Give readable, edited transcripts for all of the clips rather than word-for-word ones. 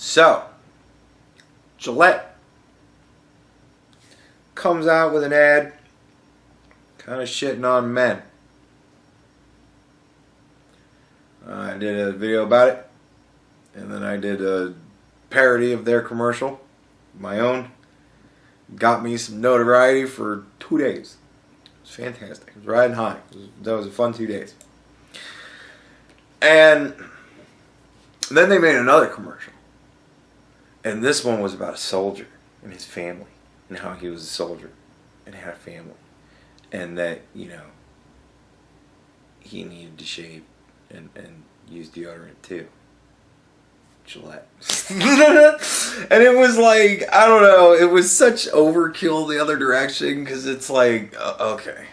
So, Gillette comes out with an ad kind of shitting on men. I did a video about it, and then I did a parody of their commercial, my own. Got me some notoriety for 2 days. It was fantastic. It was riding high. That was a fun 2 days. And then they made another commercial. And this one was about a soldier and his family. And how he was a soldier and had a family. And that, you know, he needed to shave and use deodorant too. Gillette. And it was like, I don't know, it was such overkill the other direction, because it's like, okay.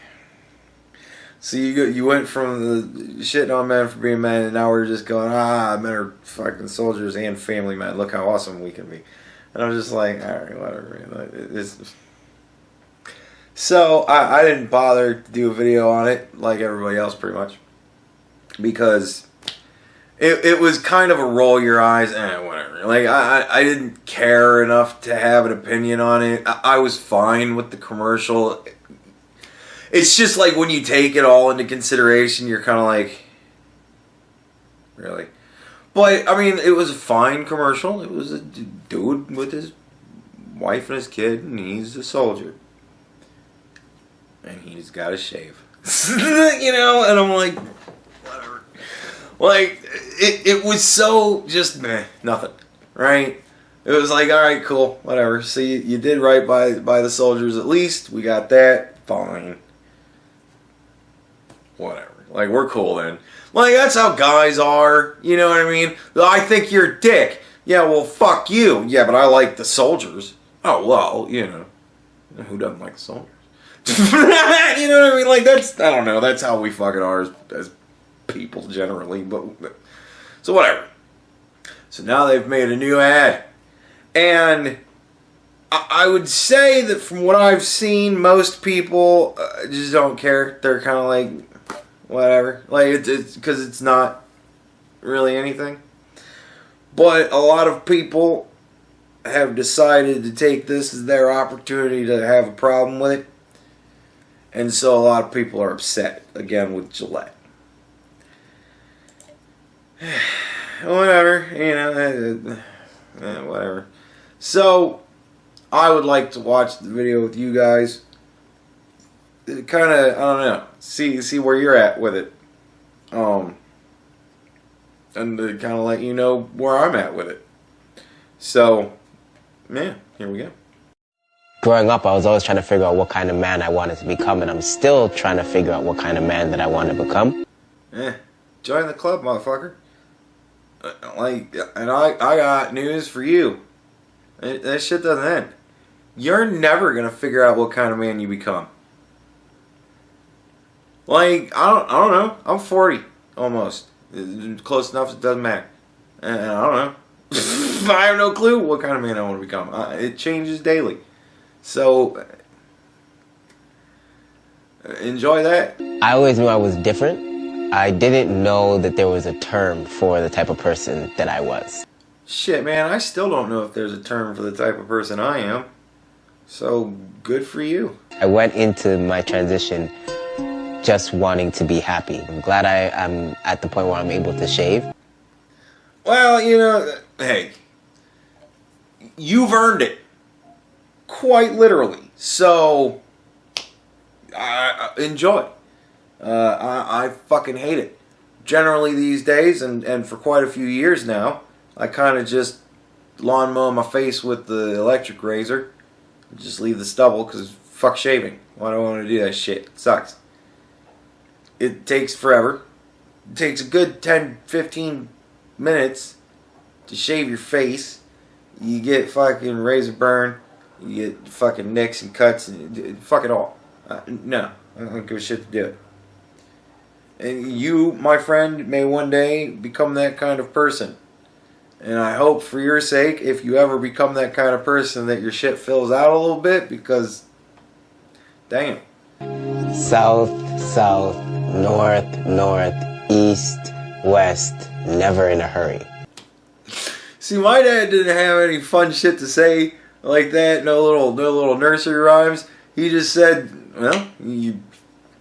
So you went from the shitting on men for being men, and now we're just going, men are fucking soldiers and family men. Look how awesome we can be. And I was just like, alright, whatever. So I didn't bother to do a video on it like everybody else pretty much, because it was kind of a roll your eyes, whatever. Like, I didn't care enough to have an opinion on it. I was fine with the commercial. It's just like when you take it all into consideration, you're kind of like, really? But, I mean, it was a fine commercial. It was a dude with his wife and his kid, and he's a soldier. And he's got to shave. You know, and I'm like, whatever. Like, it was so just nothing, right? It was like, all right, cool, whatever. So you did right by the soldiers at least. We got that. Fine. Whatever. Like, we're cool then. Like, that's how guys are. You know what I mean? I think you're a dick. Yeah, well, fuck you. Yeah, but I like the soldiers. Oh, well, you know. Who doesn't like the soldiers? You know what I mean? Like, that's, I don't know. That's how we fucking are as people generally. But so whatever. So now they've made a new ad. And I would say that from what I've seen, most people just don't care. They're kind of like, whatever. Like, it's because it's not really anything. But a lot of people have decided to take this as their opportunity to have a problem with it. And so a lot of people are upset, again, with Gillette. Whatever, you know, whatever. So, I would like to watch the video with you guys. Kind of, I don't know, see where you're at with it. And to kind of let you know where I'm at with it. So, yeah, here we go. Growing up, I was always trying to figure out what kind of man I wanted to become, and I'm still trying to figure out what kind of man that I want to become. Join the club, motherfucker. Like, and I got news for you. That shit doesn't end. You're never gonna figure out what kind of man you become. Like, I don't know. I'm 40, almost. Close enough, it doesn't matter. And I don't know. I have no clue what kind of man I want to become. It changes daily. So, enjoy that. I always knew I was different. I didn't know that there was a term for the type of person that I was. Shit, man, I still don't know if there's a term for the type of person I am. So, good for you. I went into my transition just wanting to be happy. I'm glad I'm at the point where I'm able to shave. Well, you know, hey, you've earned it. Quite literally. So, enjoy. I fucking hate it. Generally these days, and for quite a few years now, I kind of just lawn mow my face with the electric razor. Just leave the stubble, because fuck shaving. Why do I want to do that shit? It sucks. It takes forever. It takes a good 10-15 minutes to shave your face. You get fucking razor burn. You get fucking nicks and cuts and fuck it all. No, I don't give a shit to do it. And you, my friend, may one day become that kind of person. And I hope for your sake, if you ever become that kind of person, that your shit fills out a little bit, because, damn. South, south, north, north, east, west, never in a hurry. See, my dad didn't have any fun shit to say like that. No little nursery rhymes. He just said, well, you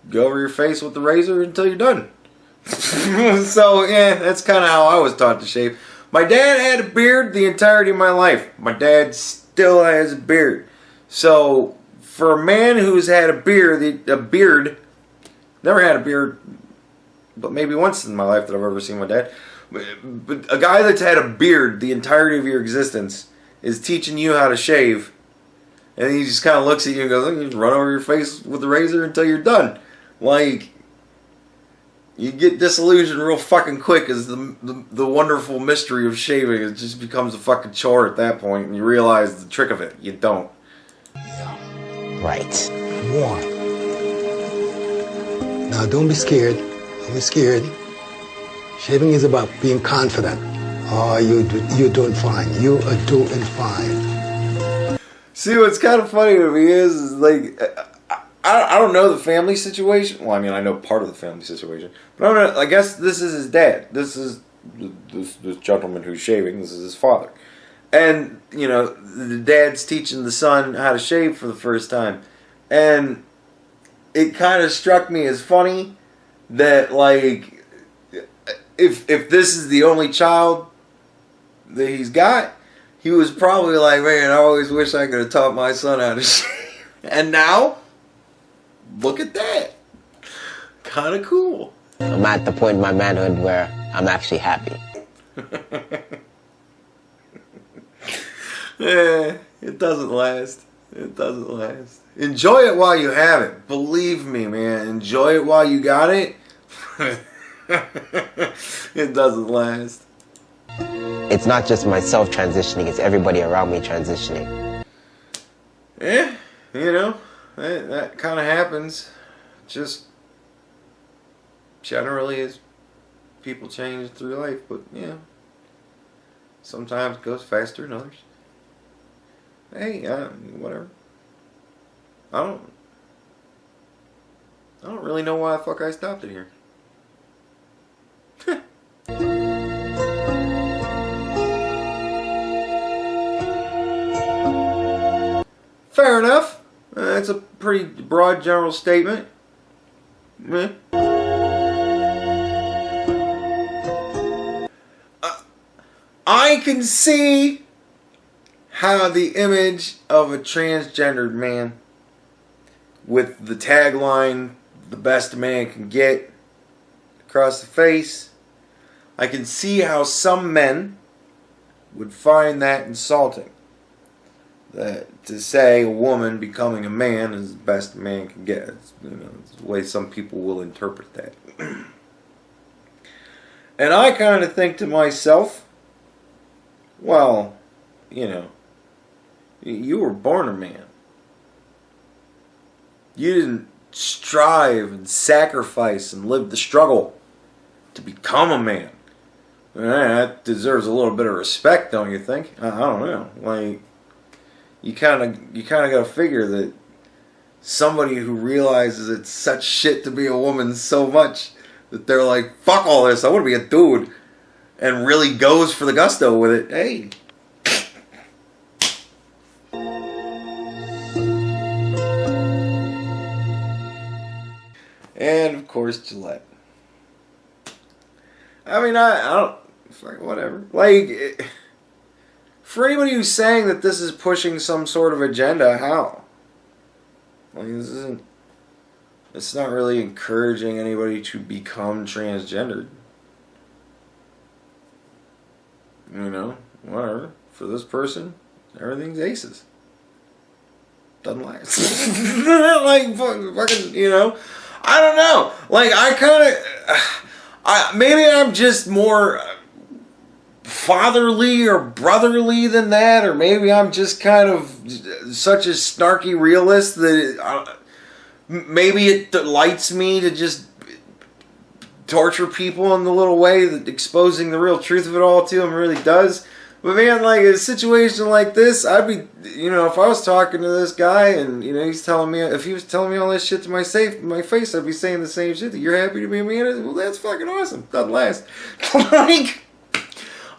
go over your face with the razor until you're done. So, yeah, that's kind of how I was taught to shave. My dad had a beard the entirety of my life. My dad still has a beard. So, for a man who's had a beard, never had a beard, but maybe once in my life that I've ever seen my dad. But a guy that's had a beard the entirety of your existence is teaching you how to shave. And he just kind of looks at you and goes, you just run over your face with the razor until you're done. Like, you get disillusioned real fucking quick as the wonderful mystery of shaving. It just becomes a fucking chore at that point, and you realize the trick of it. You don't. Right. One. Now, don't be scared. Don't be scared. Shaving is about being confident. Oh, you're doing fine. You are doing fine. See, what's kind of funny to me is like, I don't know the family situation. Well, I mean, I know part of the family situation. But I guess this is his dad. This is this gentleman who's shaving. This is his father. And, you know, the dad's teaching the son how to shave for the first time. And it kind of struck me as funny that, like, if this is the only child that he's got, he was probably like, man, I always wish I could have taught my son how to shave. And now, look at that. Kind of cool. I'm at the point in my manhood where I'm actually happy. Yeah, it doesn't last. It doesn't last. Enjoy it while you have it. Believe me, man. Enjoy it while you got it. It doesn't last. It's not just myself transitioning, it's everybody around me transitioning. Yeah, you know, that kind of happens. Just generally as people change through life, but yeah, sometimes it goes faster than others. Hey, whatever. I don't really know why the fuck I stopped it here. Fair enough. That's a pretty broad general statement. Eh. I can see how the image of a transgendered man with the tagline, the best a man can get, across the face, I can see how some men would find that insulting. That to say a woman becoming a man is the best a man can get. It's, you know, it's the way some people will interpret that. And I kind of think to myself, well, you know, you were born a man. You didn't strive and sacrifice and live the struggle to become a man. That deserves a little bit of respect, don't you think? I don't know. Like, you kind of got to figure that somebody who realizes it's such shit to be a woman so much that they're like, fuck all this, I want to be a dude, and really goes for the gusto with it. Hey. And of course, Gillette. I mean, I don't, fuck, whatever. Like, for anybody who's saying that this is pushing some sort of agenda, how? Like, this isn't, it's not really encouraging anybody to become transgendered. You know, whatever. For this person, everything's aces. Doesn't last. Like, fucking, you know, I don't know. Like, I kind of, maybe I'm just more fatherly or brotherly than that, or maybe I'm just kind of such a snarky realist that maybe it delights me to just torture people in the little way that exposing the real truth of it all to them really does. But man, like, in a situation like this, I'd be, you know, if I was talking to this guy and, you know, he's telling me, if he was telling me all this shit to my face, I'd be saying the same shit. That you're happy to be a man? Well, that's fucking awesome. Doesn't last. Like,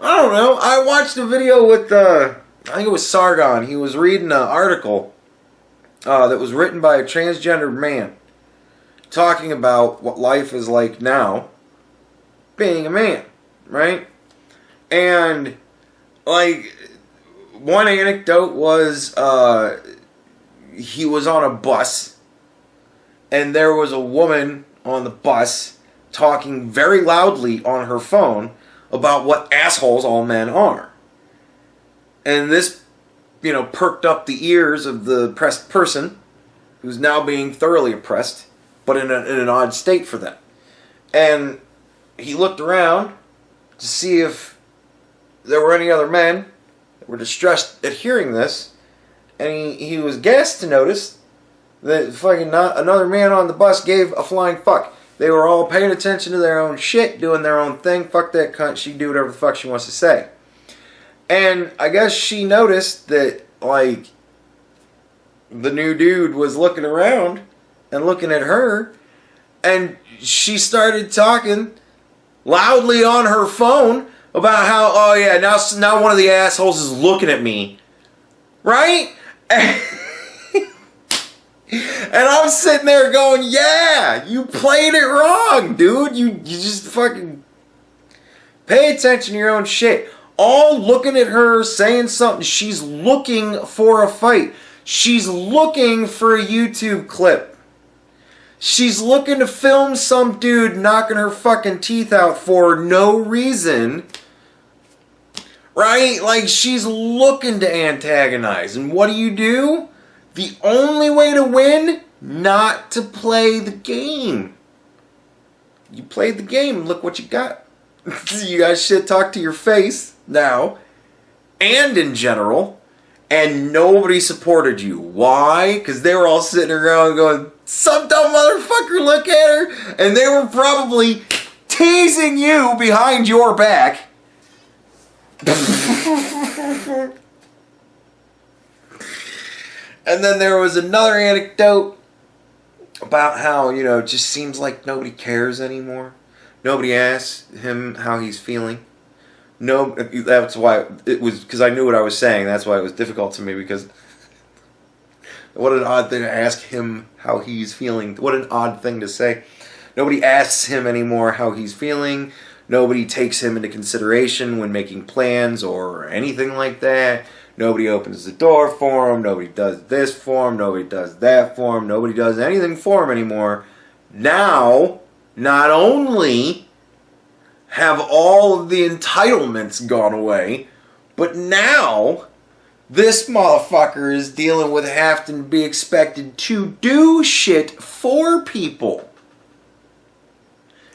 I don't know. I watched a video with, I think it was Sargon. He was reading an article that was written by a transgendered man talking about what life is like now being a man, right? And, like, one anecdote was he was on a bus and there was a woman on the bus talking very loudly on her phone about what assholes all men are. And this, perked up the ears of the oppressed person who's now being thoroughly oppressed, but in an odd state for them. And he looked around to see if there were any other men that were distressed at hearing this, and he was gassed to notice that fucking another man on the bus gave a flying fuck. They were all paying attention to their own shit, doing their own thing. Fuck that cunt, she can do whatever the fuck she wants to say. And I guess she noticed that, like, the new dude was looking around and looking at her, and she started talking loudly on her phone about how, oh yeah, now one of the assholes is looking at me. Right? And I'm sitting there going, yeah, you played it wrong, dude. You just fucking pay attention to your own shit. All looking at her, saying something. She's looking for a fight. She's looking for a YouTube clip. She's looking to film some dude knocking her fucking teeth out for no reason. Right? Like, she's looking to antagonize. And what do? The only way to win? Not to play the game. You played the game, look what you got. You got shit talk to your face now. And in general. And nobody supported you. Why? Because they were all sitting around going, some dumb motherfucker, look at her. And they were probably teasing you behind your back. And then there was another anecdote about how, it just seems like nobody cares anymore. Nobody asks him how he's feeling. No, that's why it was, because I knew what I was saying. That's why it was difficult to me, because what an odd thing to ask him how he's feeling. What an odd thing to say. Nobody asks him anymore how he's feeling. Nobody takes him into consideration when making plans or anything like that. Nobody opens the door for him. Nobody does this for him. Nobody does that for him. Nobody does anything for him anymore. Now, not only have all of the entitlements gone away, but now this motherfucker is dealing with having to be expected to do shit for people.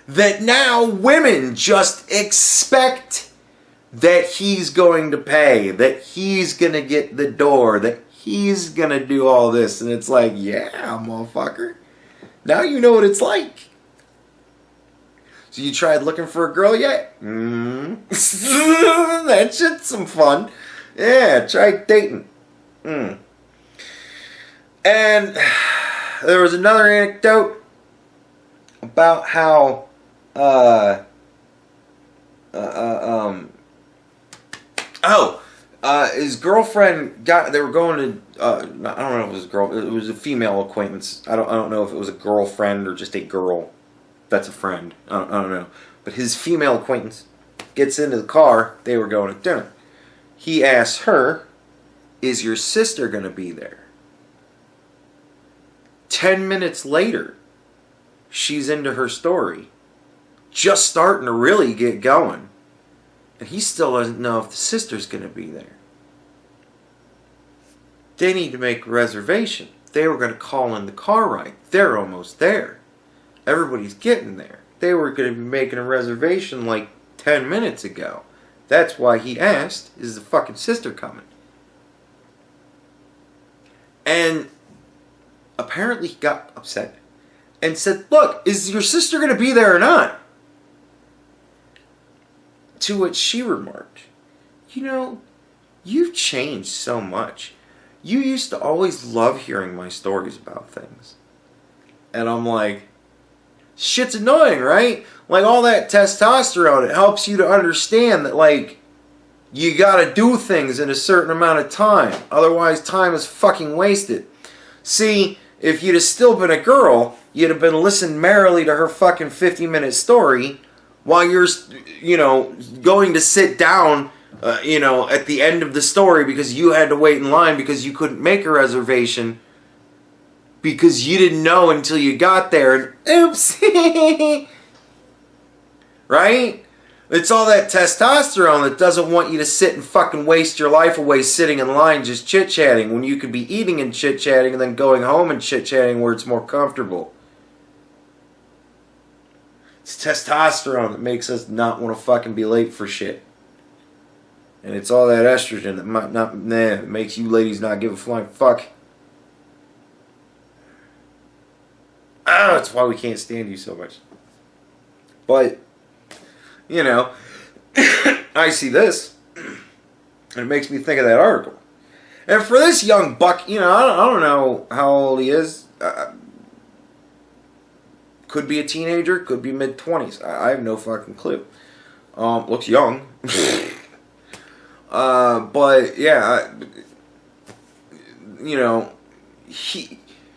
That now women just expect that he's going to pay, that he's going to get the door, that he's going to do all this. And it's like, yeah, motherfucker. Now you know what it's like. So you tried looking for a girl yet? That shit's some fun. Yeah, try dating. And there was another anecdote about how his girlfriend they were going to, I don't know if it was a girl, it was a female acquaintance. I don't know if it was a girlfriend or just a girl that's a friend. I don't know. But his female acquaintance gets into the car, they were going to dinner. He asks her, is your sister going to be there? 10 minutes later, she's into her story, just starting to really get going. And he still doesn't know if the sister's going to be there. They need to make a reservation. They were going to call in the car ride. They're almost there. Everybody's getting there. They were going to be making a reservation like 10 minutes ago. That's why he asked, is the fucking sister coming? And apparently he got upset and said, look, is your sister going to be there or not? To which she remarked, you've changed so much. You used to always love hearing my stories about things. And I'm like, shit's annoying, right? Like, all that testosterone, it helps you to understand that, like, You gotta do things in a certain amount of time. Otherwise, time is fucking wasted. See, if you'd have still been a girl, you'd have been listening merrily to her fucking 50-minute story while you're, going to sit down, at the end of the story because you had to wait in line because you couldn't make a reservation because you didn't know until you got there. And oops. Right? It's all that testosterone that doesn't want you to sit and fucking waste your life away sitting in line just chit-chatting when you could be eating and chit-chatting and then going home and chit-chatting where it's more comfortable. It's testosterone that makes us not want to fucking be late for shit. And it's all that estrogen that makes you ladies not give a flying fuck. That's why we can't stand you so much. But, I see this, and it makes me think of that article. And for this young buck, I don't know how old he is. Could be a teenager, could be mid-20s. I have no fucking clue. Looks young. But, yeah,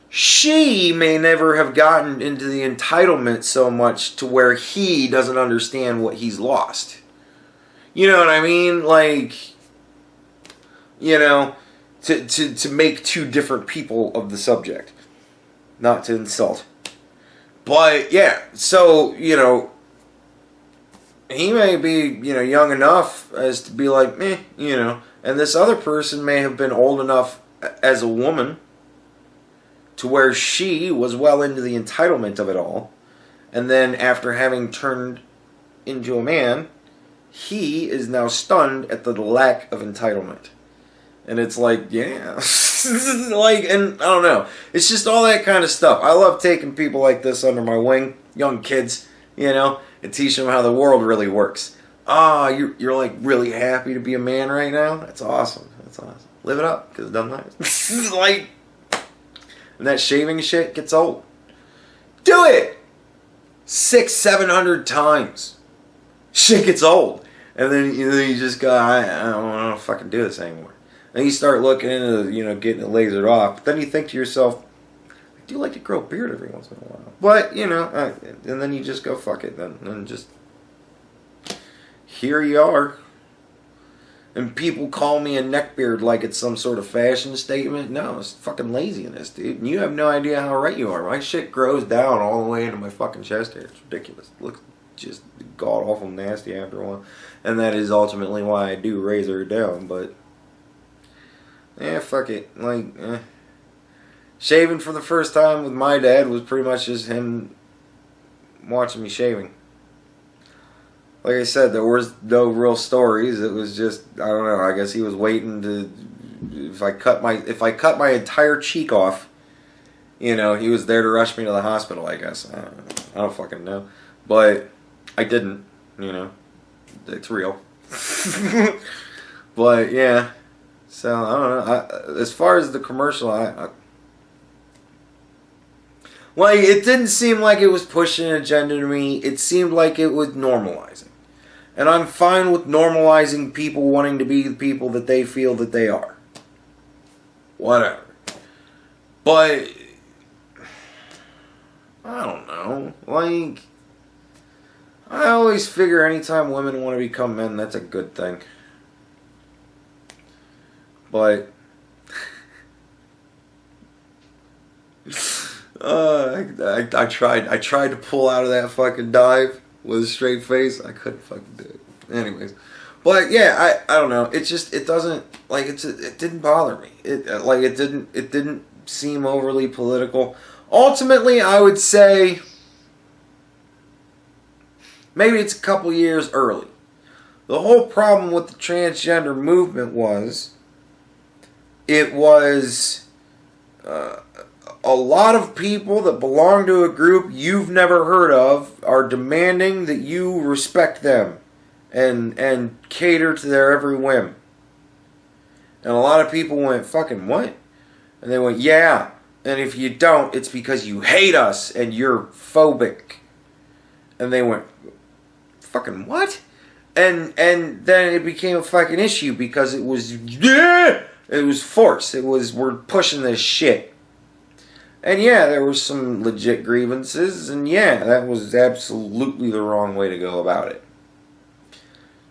she may never have gotten into the entitlement so much to where he doesn't understand what he's lost. You know what I mean? Like, to make two different people of the subject. Not to insult. But, yeah, so, he may be, young enough as to be like, meh, and this other person may have been old enough as a woman to where she was well into the entitlement of it all. And then after having turned into a man, he is now stunned at the lack of entitlement. And it's like, yeah. And I don't know. It's just all that kind of stuff. I love taking people like this under my wing, young kids, and teaching them how the world really works. You're like really happy to be a man right now? That's awesome. That's awesome. Live it up, because it doesn't matter. Like, and that shaving shit gets old. Do it! 600-700 times. Shit gets old. And then you just go, I don't want to fucking do this anymore. And you start looking into, getting it lasered off. But then you think to yourself, I do like to grow a beard every once in a while. But, and then you just go, fuck it. Then just, here you are. And people call me a neckbeard like it's some sort of fashion statement. No, it's fucking laziness, dude. And you have no idea how right you are. My shit grows down all the way into my fucking chest hair. It's ridiculous. It looks just god-awful nasty after a while. And that is ultimately why I do razor it down. But, fuck it. Like, shaving for the first time with my dad was pretty much just him watching me shaving. Like I said, there was no real stories. It was just, I don't know. I guess he was waiting to, if I cut my entire cheek off, he was there to rush me to the hospital. I guess I don't fucking know, but I didn't. It's real. But yeah, so I don't know. As far as the commercial, like, it didn't seem like it was pushing an agenda to me. It seemed like it was normalizing. And I'm fine with normalizing people wanting to be the people that they feel that they are. Whatever. But, I don't know. Like, I always figure anytime women want to become men, that's a good thing. But, I tried to pull out of that fucking dive with a straight face. I couldn't fucking do it. Anyways, but yeah, I don't know. It doesn't, like, it didn't bother me. It didn't seem overly political. Ultimately, I would say maybe it's a couple years early. The whole problem with the transgender movement was it was a lot of people that belong to a group you've never heard of are demanding that you respect them and cater to their every whim. And a lot of people went, fucking what? And they went, yeah. And if you don't, it's because you hate us and you're phobic. And they went, fucking what? and then it became a fucking issue because it was forced. It was, we're pushing this shit. And yeah, there were some legit grievances, and yeah, that was absolutely the wrong way to go about it.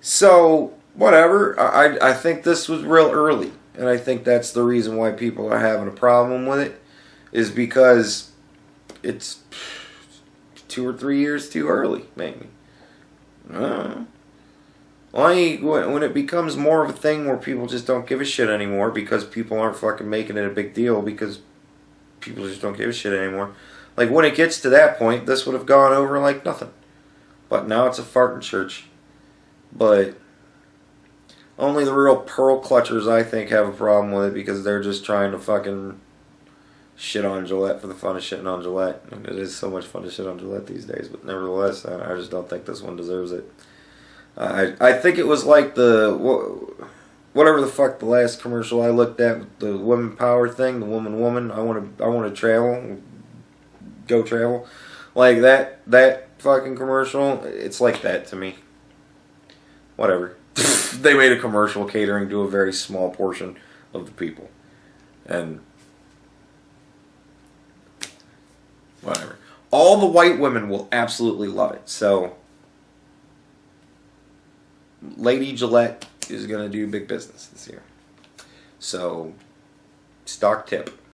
So, whatever, I think this was real early, and I think that's the reason why people are having a problem with it, is because it's 2 or 3 years too early, maybe. When it becomes more of a thing where people just don't give a shit anymore because people aren't fucking making it a big deal because people just don't give a shit anymore. Like, when it gets to that point, this would have gone over like nothing. But now it's a fart in church. But only the real pearl clutchers, I think, have a problem with it because they're just trying to fucking shit on Gillette for the fun of shitting on Gillette. And it is so much fun to shit on Gillette these days, but nevertheless, I just don't think this one deserves it. I think it was like whatever the fuck the last commercial I looked at, the women power thing, the woman. I want to travel, go travel, like that fucking commercial. It's like that to me. Whatever. They made a commercial catering to a very small portion of the people, and whatever. All the white women will absolutely love it. So, Lady Gillette is going to do big business this year. So, stock tip.